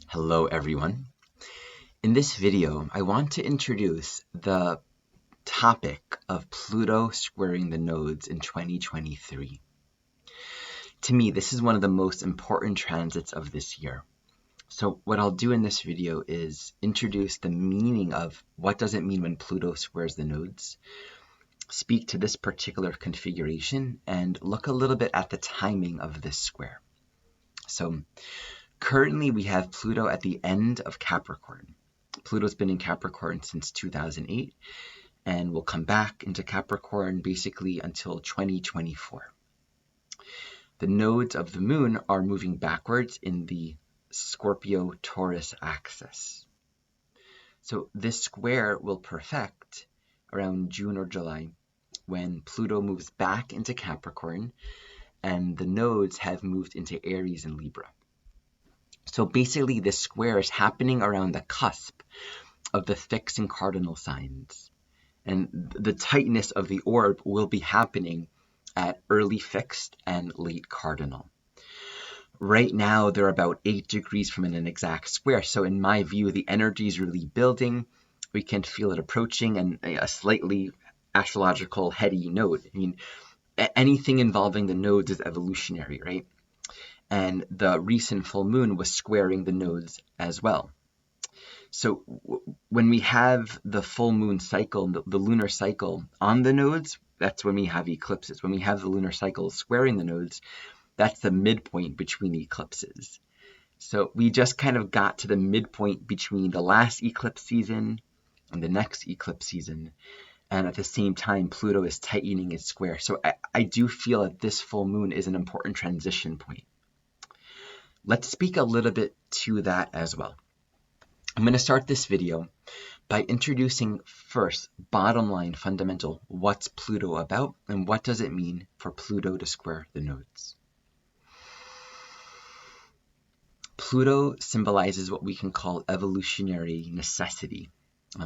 Hello everyone. In this video, I want to introduce the topic of Pluto squaring the nodes in 2023. To me, this is one of the most important transits of this year. So what I'll do in this video is introduce the meaning of what does it mean when Pluto squares the nodes, speak to this particular configuration, and look a little bit at the timing of this square. So currently we have Pluto at the end of Capricorn. Pluto's been in Capricorn since 2008 and will come back into Capricorn basically until 2024. The nodes of the moon are moving backwards in the Scorpio-Taurus axis. So this square will perfect around June or July when Pluto moves back into Capricorn and the nodes have moved into Aries and Libra. So basically this square is happening around the cusp of the fixed and cardinal signs. And the tightness of the orb will be happening at early fixed and late cardinal. Right now, they're about 8 degrees from an exact square. So in my view, the energy is really building. We can feel it approaching, and a slightly astrological heady node. I mean, anything involving the nodes is evolutionary, right? And the recent full moon was squaring the nodes as well. So when we have the full moon cycle, the lunar cycle on the nodes, that's when we have eclipses. When we have the lunar cycle squaring the nodes, that's the midpoint between eclipses. So we just kind of got to the midpoint between the last eclipse season and the next eclipse season. And at the same time, Pluto is tightening its square. So I do feel that this full moon is an important transition point. Let's speak a little bit to that as well. I'm going to start this video by introducing first, bottom line, fundamental, what's Pluto about and what does it mean for Pluto to square the nodes. Pluto symbolizes what we can call evolutionary necessity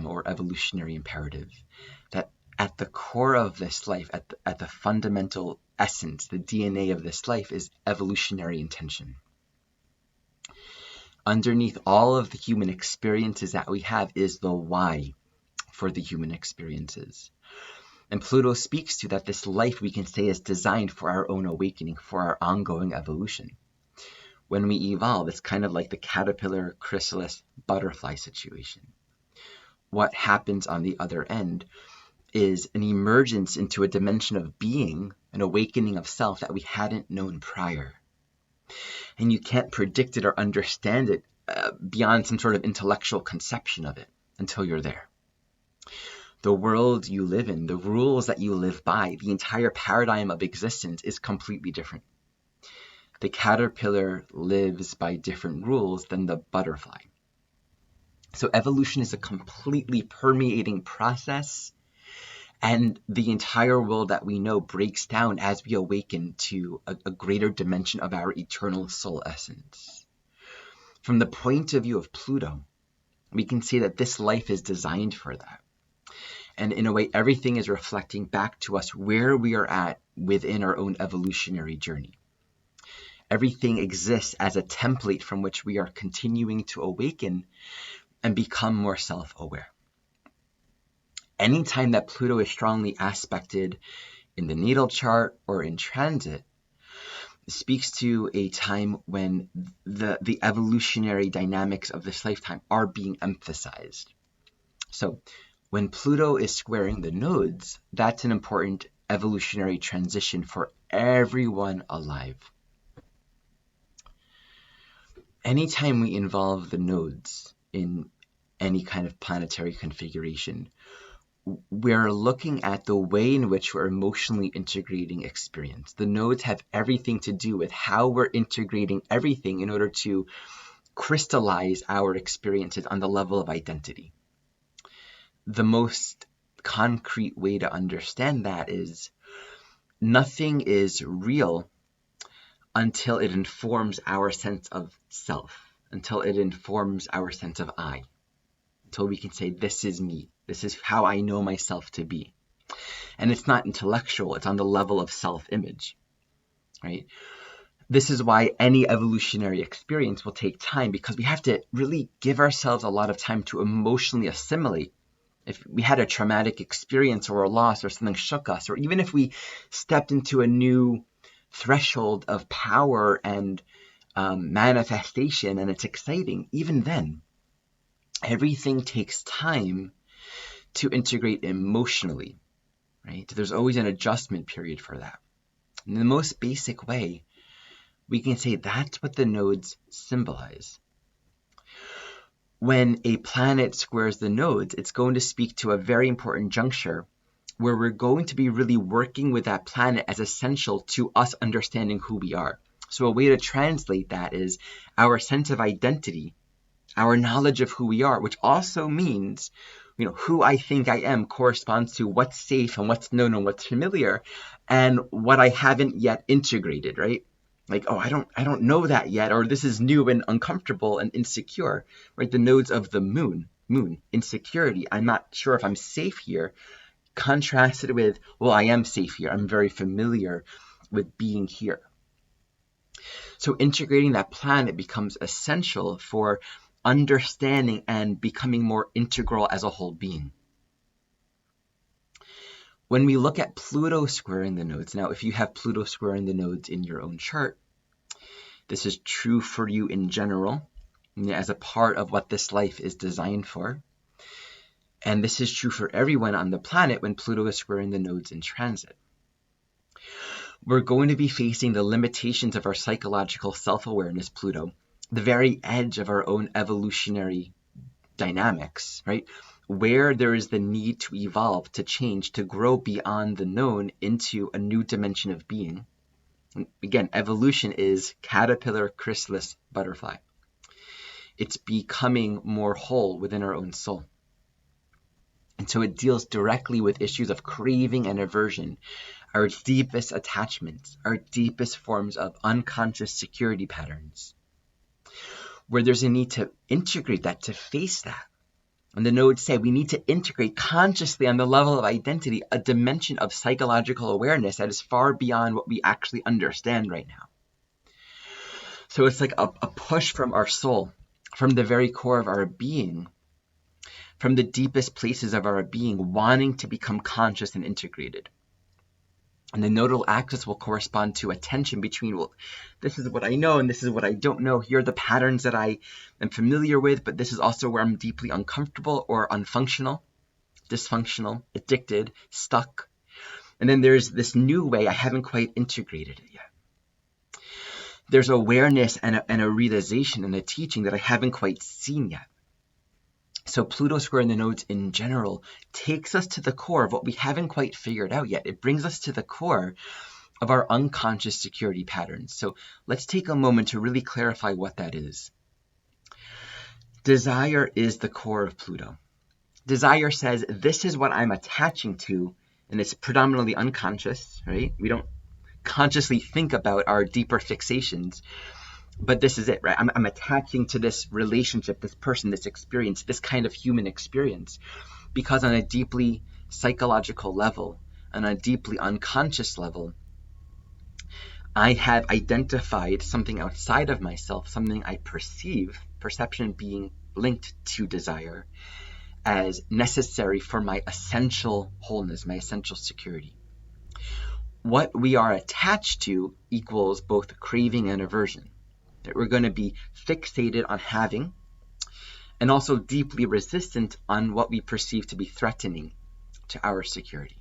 or evolutionary imperative, that at the core of this life, at the fundamental essence, the DNA of this life is evolutionary intention. Underneath all of the human experiences that we have is the why for the human experiences. And Pluto speaks to that this life, we can say, is designed for our own awakening, for our ongoing evolution. When we evolve, it's kind of like the caterpillar, chrysalis, butterfly situation. What happens on the other end is an emergence into a dimension of being, an awakening of self that we hadn't known prior. And you can't predict it or understand it beyond some sort of intellectual conception of it until you're there. The world you live in, the rules that you live by, the entire paradigm of existence is completely different. The caterpillar lives by different rules than the butterfly. So evolution is a completely permeating process, and the entire world that we know breaks down as we awaken to a greater dimension of our eternal soul essence. From the point of view of Pluto, we can see that this life is designed for that. And in a way, everything is reflecting back to us where we are at within our own evolutionary journey. Everything exists as a template from which we are continuing to awaken and become more self-aware. Anytime that Pluto is strongly aspected in the natal chart or in transit, it speaks to a time when the evolutionary dynamics of this lifetime are being emphasized. So when Pluto is squaring the nodes, that's an important evolutionary transition for everyone alive. Anytime we involve the nodes in any kind of planetary configuration, we're looking at the way in which we're emotionally integrating experience. The nodes have everything to do with how we're integrating everything in order to crystallize our experiences on the level of identity. The most concrete way to understand that is nothing is real until it informs our sense of self, until it informs our sense of I, until we can say, this is me. This is how I know myself to be. And it's not intellectual. It's on the level of self-image, right? This is why any evolutionary experience will take time, because we have to really give ourselves a lot of time to emotionally assimilate. If we had a traumatic experience or a loss or something shook us, or even if we stepped into a new threshold of power and manifestation and it's exciting, even then, everything takes time to integrate emotionally, right? There's always an adjustment period for that. In the most basic way, we can say that's what the nodes symbolize. When a planet squares the nodes, it's going to speak to a very important juncture where we're going to be really working with that planet as essential to us understanding who we are. So a way to translate that is our sense of identity, our knowledge of who we are, which also means, who I think I am corresponds to what's safe and what's known and what's familiar and what I haven't yet integrated, right? Like, oh, I don't know that yet, or this is new and uncomfortable and insecure, right? The nodes of the moon, insecurity. I'm not sure if I'm safe here, contrasted with, well, I am safe here. I'm very familiar with being here. So integrating that planet becomes essential for understanding and becoming more integral as a whole being. When we look at Pluto squaring the nodes, now if you have Pluto squaring the nodes in your own chart, this is true for you in general, as a part of what this life is designed for. And this is true for everyone on the planet when Pluto is squaring the nodes in transit. We're going to be facing the limitations of our psychological self-awareness, Pluto, the very edge of our own evolutionary dynamics, right? Where there is the need to evolve, to change, to grow beyond the known into a new dimension of being. And again, evolution is caterpillar, chrysalis, butterfly. It's becoming more whole within our own soul. And so it deals directly with issues of craving and aversion, our deepest attachments, our deepest forms of unconscious security patterns, where there's a need to integrate that, to face that. And the nodes say we need to integrate consciously on the level of identity a dimension of psychological awareness that is far beyond what we actually understand right now. So it's like a push from our soul, from the very core of our being, from the deepest places of our being, wanting to become conscious and integrated. And the nodal axis will correspond to a tension between, well, this is what I know and this is what I don't know. Here are the patterns that I am familiar with, but this is also where I'm deeply uncomfortable or unfunctional, dysfunctional, addicted, stuck. And then there's this new way I haven't quite integrated it yet. There's awareness and a realization and a teaching that I haven't quite seen yet. So Pluto squaring the nodes in general takes us to the core of what we haven't quite figured out yet. It brings us to the core of our unconscious security patterns. So let's take a moment to really clarify what that is. Desire is the core of Pluto. Desire says, this is what I'm attaching to, and it's predominantly unconscious, right? We don't consciously think about our deeper fixations, but this is it, right? I'm attaching to this relationship, this person, this experience, this kind of human experience, because on a deeply psychological level, on a deeply unconscious level, I have identified something outside of myself, something I perceive, perception being linked to desire, as necessary for my essential wholeness, my essential security. What we are attached to equals both craving and aversion. That we're going to be fixated on having and also deeply resistant on what we perceive to be threatening to our security.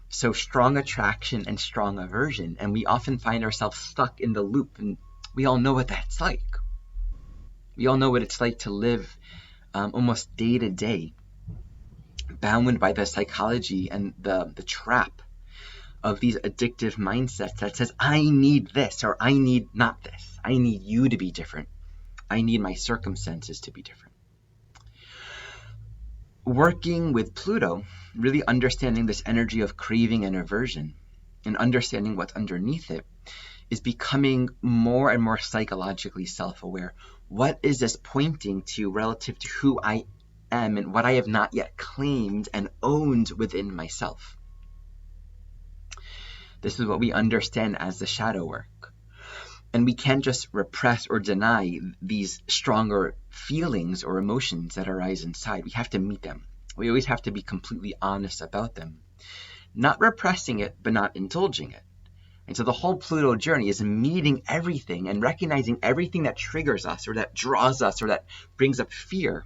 So strong attraction and strong aversion, and we often find ourselves stuck in the loop, and we all know what that's like. We all know what it's like to live almost day to day, bound by the psychology and the trap of these addictive mindsets that says, I need this or I need not this. I need you to be different. I need my circumstances to be different. Working with Pluto, really understanding this energy of craving and aversion and understanding what's underneath it is becoming more and more psychologically self-aware. What is this pointing to relative to who I am and what I have not yet claimed and owned within myself? This is what we understand as the shadow work. And we can't just repress or deny these stronger feelings or emotions that arise inside. We have to meet them. We always have to be completely honest about them. Not repressing it, but not indulging it. And so the whole Pluto journey is meeting everything and recognizing everything that triggers us or that draws us or that brings up fear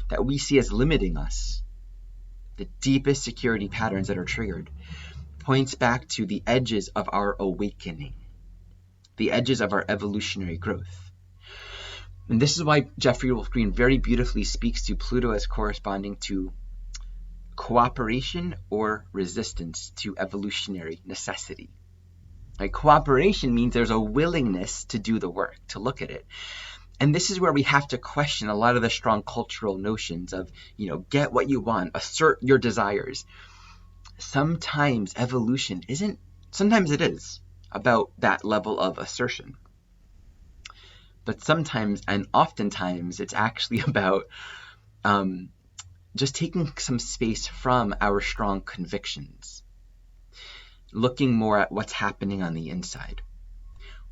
that we see as limiting us. The deepest security patterns that are triggered points back to the edges of our awakening, the edges of our evolutionary growth. And this is why Jeffrey Wolf Green very beautifully speaks to Pluto as corresponding to cooperation or resistance to evolutionary necessity. Like, cooperation means there's a willingness to do the work, to look at it. And this is where we have to question a lot of the strong cultural notions of, get what you want, assert your desires. Sometimes evolution sometimes it is about that level of assertion. But sometimes, and oftentimes, it's actually about just taking some space from our strong convictions, looking more at what's happening on the inside.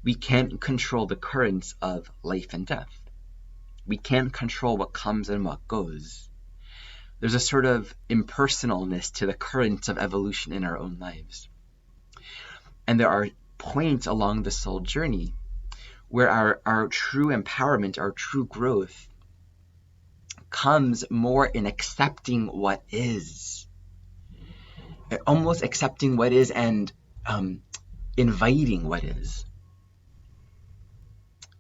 We can't control the currents of life and death. We can't control what comes and what goes. There's a sort of impersonalness to the currents of evolution in our own lives. And there are points along the soul journey where our true empowerment, our true growth comes more in accepting what is. Almost accepting what is and inviting what is.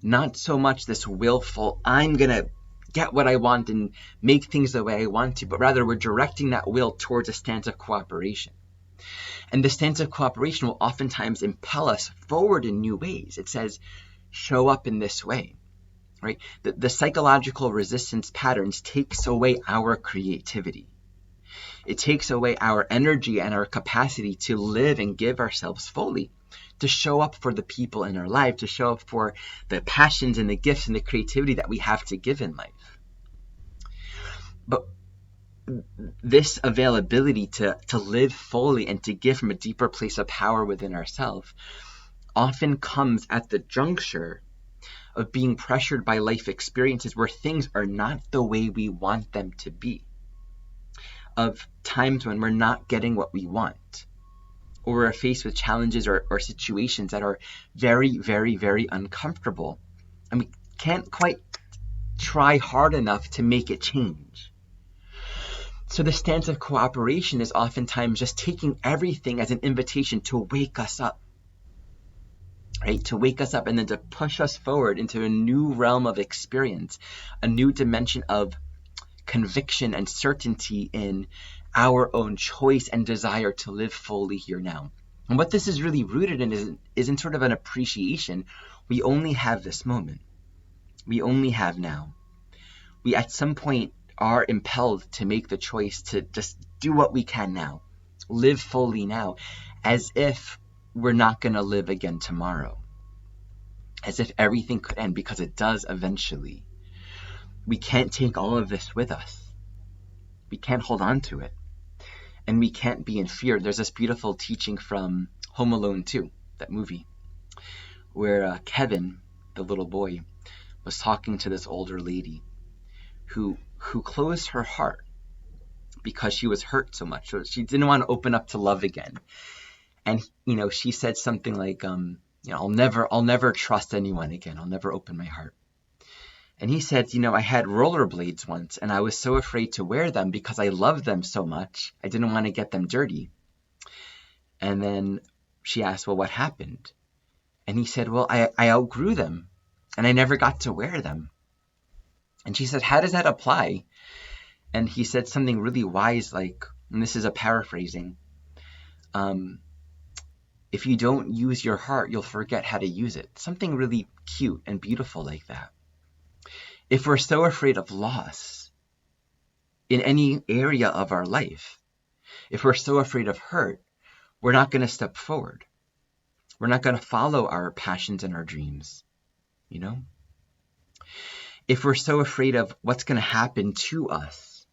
Not so much this willful, I'm going to get what I want and make things the way I want to, but rather we're directing that will towards a stance of cooperation. And the stance of cooperation will oftentimes impel us forward in new ways. It says, show up in this way, right? The psychological resistance patterns takes away our creativity. It takes away our energy and our capacity to live and give ourselves fully, to show up for the people in our life, to show up for the passions and the gifts and the creativity that we have to give in life. But this availability to live fully and to give from a deeper place of power within ourselves often comes at the juncture of being pressured by life experiences where things are not the way we want them to be, of times when we're not getting what we want, or we're faced with challenges or situations that are very, very, very uncomfortable, and we can't quite try hard enough to make it change. So the stance of cooperation is oftentimes just taking everything as an invitation to wake us up, right? To wake us up and then to push us forward into a new realm of experience, a new dimension of conviction and certainty in our own choice and desire to live fully here now. And what this is really rooted in is in sort of an appreciation. We only have this moment. We only have now. We at some point are impelled to make the choice to just do what we can now, live fully now, as if we're not going to live again tomorrow, as if everything could end, because it does eventually. We can't take all of this with us. We can't hold on to it. And we can't be in fear. There's this beautiful teaching from Home Alone 2, that movie, where Kevin, the little boy, was talking to this older lady who closed her heart because she was hurt so much. So she didn't want to open up to love again. And, she said something like, I'll never trust anyone again. I'll never open my heart. And he said, I had rollerblades once, and I was so afraid to wear them because I loved them so much. I didn't want to get them dirty. And then she asked, well, what happened? And he said, well, I outgrew them, and I never got to wear them. And she said, how does that apply? And he said something really wise, like, and this is a paraphrasing, if you don't use your heart, you'll forget how to use it. Something really cute and beautiful like that. If we're so afraid of loss in any area of our life, if we're so afraid of hurt, we're not going to step forward. We're not going to follow our passions and our dreams, If we're so afraid of what's going to happen to us,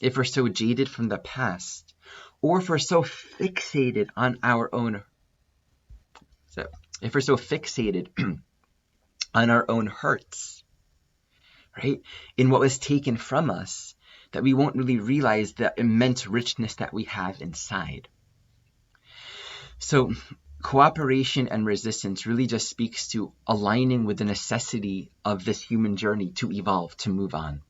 if we're so jaded from the past, or if we're so fixated on our own if we're so fixated on our own hurts, right, in what was taken from us, that we won't really realize the immense richness that we have inside. So cooperation and resistance really just speaks to aligning with the necessity of this human journey to evolve, to move on.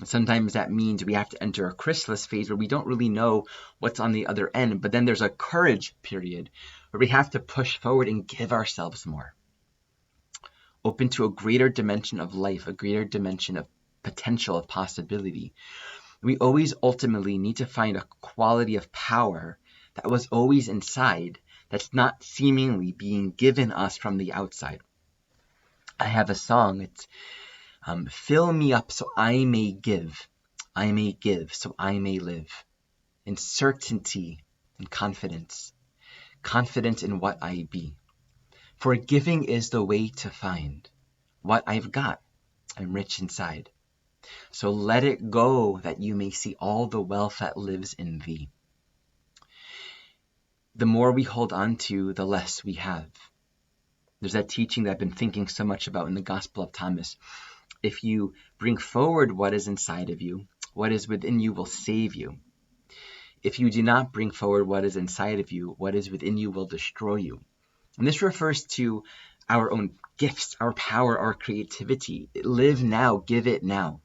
And sometimes that means we have to enter a chrysalis phase where we don't really know what's on the other end, but then there's a courage period where we have to push forward and give ourselves more, open to a greater dimension of life, a greater dimension of potential, of possibility. We always ultimately need to find a quality of power that was always inside, that's not seemingly being given us from the outside. I have a song, it's fill me up so I may give so I may live, in certainty and confidence in what I be. For giving is the way to find what I've got, I'm rich inside. So let it go that you may see all the wealth that lives in thee. The more we hold on to, the less we have. There's that teaching that I've been thinking so much about in the Gospel of Thomas. If you bring forward what is inside of you, what is within you will save you. If you do not bring forward what is inside of you, what is within you will destroy you. And this refers to our own gifts, our power, our creativity. Live now, give it now.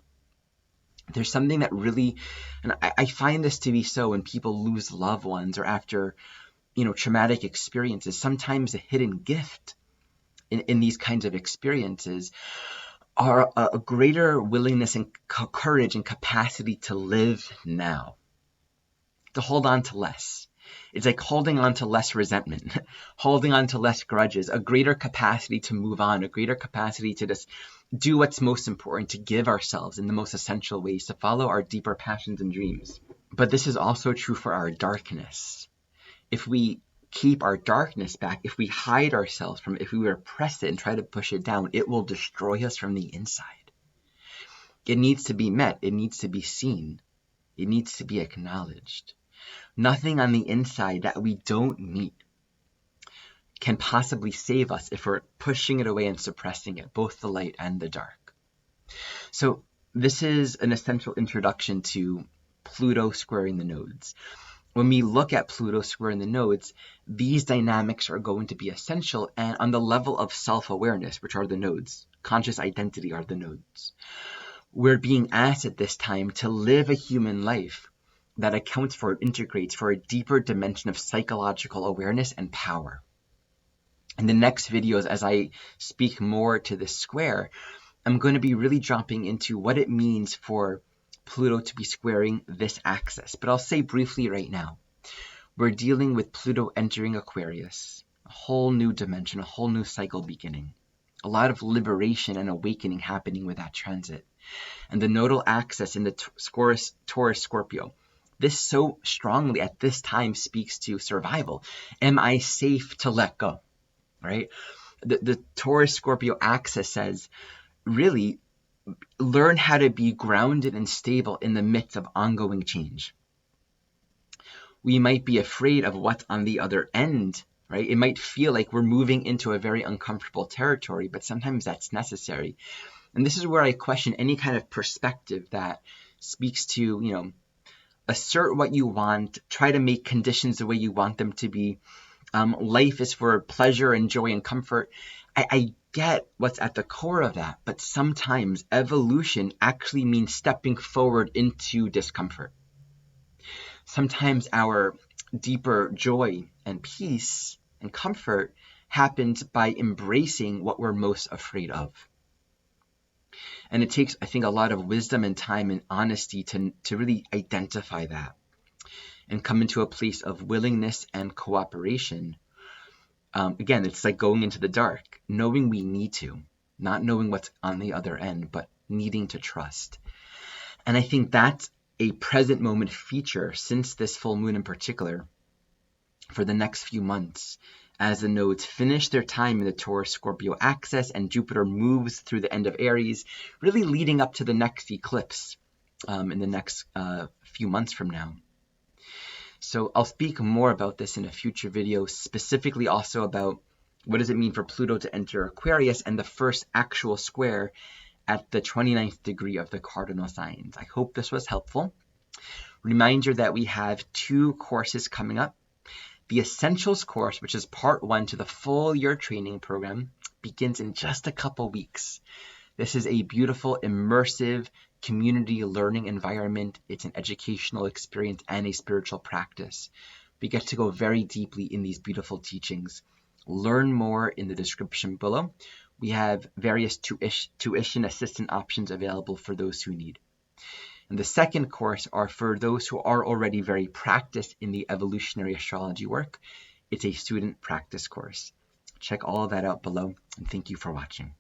There's something that really, and I find this to be so when people lose loved ones or after, traumatic experiences, sometimes a hidden gift in these kinds of experiences are a greater willingness and courage and capacity to live now, to hold on to less. It's like holding on to less resentment, holding on to less grudges, a greater capacity to move on, a greater capacity to just do what's most important, to give ourselves in the most essential ways, to follow our deeper passions and dreams. But this is also true for our darkness. If we keep our darkness back, if we hide ourselves from it, if we repress it and try to push it down, it will destroy us from the inside. It needs to be met. It needs to be seen. It needs to be acknowledged. Nothing on the inside that we don't meet can possibly save us if we're pushing it away and suppressing it, both the light and the dark. So this is an essential introduction to Pluto squaring the nodes. When we look at Pluto squaring the nodes, these dynamics are going to be essential, and on the level of self-awareness, which are the nodes, conscious identity are the nodes, we're being asked at this time to live a human life that accounts for and integrates for a deeper dimension of psychological awareness and power. In the next videos, as I speak more to this square, I'm going to be really dropping into what it means for Pluto to be squaring this axis. But I'll say briefly right now, we're dealing with Pluto entering Aquarius, a whole new dimension, a whole new cycle beginning, a lot of liberation and awakening happening with that transit. And the nodal axis in the Taurus Scorpio, this so strongly at this time speaks to survival. Am I safe to let go? Right? The Taurus Scorpio axis says, really, learn how to be grounded and stable in the midst of ongoing change. We might be afraid of what's on the other end, right? It might feel like we're moving into a very uncomfortable territory, but sometimes that's necessary. And this is where I question any kind of perspective that speaks to, assert what you want, try to make conditions the way you want them to be. Life is for pleasure and joy and comfort. I get what's at the core of that, but sometimes evolution actually means stepping forward into discomfort. Sometimes our deeper joy and peace and comfort happens by embracing what we're most afraid of. And it takes, I think, a lot of wisdom and time and honesty to really identify that and come into a place of willingness and cooperation. Again, it's like going into the dark, knowing we need to, not knowing what's on the other end, but needing to trust. And I think that's a present moment feature since this full moon in particular for the next few months, as the nodes finish their time in the Taurus Scorpio axis and Jupiter moves through the end of Aries, really leading up to the next eclipse in the next few months from now. So I'll speak more about this in a future video, specifically also about What does it mean for Pluto to enter Aquarius and the first actual square at the 29th degree of the cardinal signs? I hope this was helpful. Reminder that we have 2 courses coming up. The Essentials course, which is part 1 to the full year training program, begins in just a couple weeks. This is a beautiful, immersive community learning environment. It's an educational experience and a spiritual practice. We get to go very deeply in these beautiful teachings. Learn more in the description below. We have various tuition assistant options available for those who need. And the second course are for those who are already very practiced in the evolutionary astrology work. It's a student practice course. Check all of that out below, and thank you for watching.